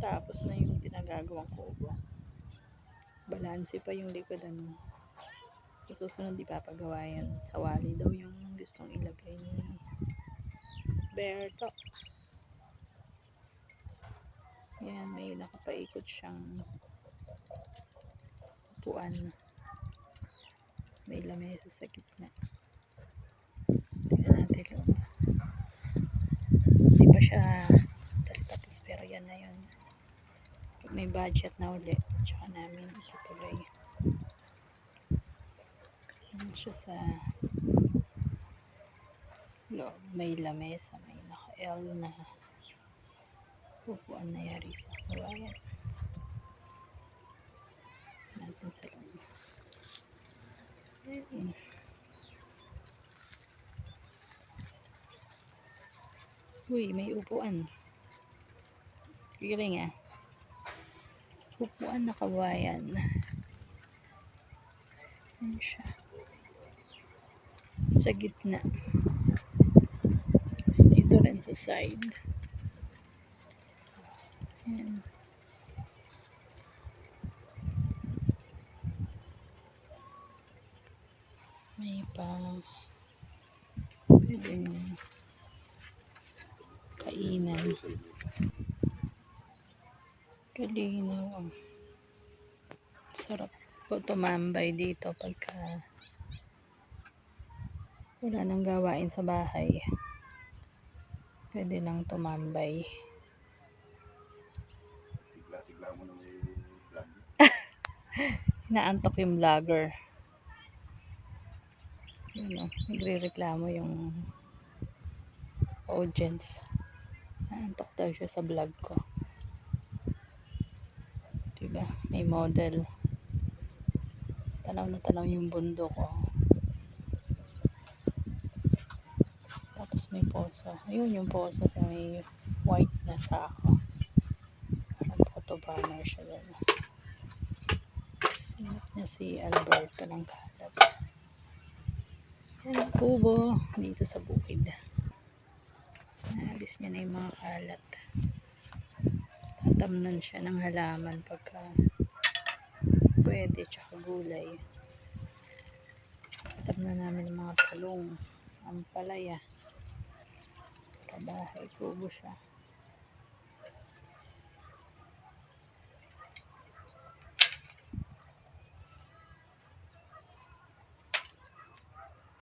Tapos na yung pinagagawang kubo. Balanse pa yung likodan mo. Sa susunod ipapagawa yan. Sa wali daw yung gustong ilagay ni Berto. Yan, may nakapaikot siyang upuan. May lamesa sa gitna. Tignan natin loob. Hindi pa siya tapos pero yan na yun. May budget na uli. Tsaka namin itutuloy. Yan siya sa loob. May lamesa. May naka-L na upuan na yari sa kawayan. Natin sa loob. Uy, may upuan. Galing ah. Upuan na kawayan. Yan siya. Sa gitna. Dito rin sa side. Yan. May pwedeng kainan. Kalinaw. Sarap po tumambay dito pagka wala nang gawain sa bahay. Pwede lang tumambay. Sigla mo na may vlog. Inaantok yung vlogger. Yun o, nagre-reklamo yung audience. Naantok daw siya sa vlog ko. Diba? May model. Tanaw na tanaw yung bundok ko. Tapos may posa. Ayun yung posa sa may white na sako. Parang photo banner siya dyan. Sinap niya si Alberto ng kalat. Yan ang kubo dito sa bukid. Naalis niya na yung mga kalat. Tatamnan siya ng halaman pagka pwede, tsaka gulay. Tatamnan namin ng mga talong, ang palaya. Kabahay, kubo siya.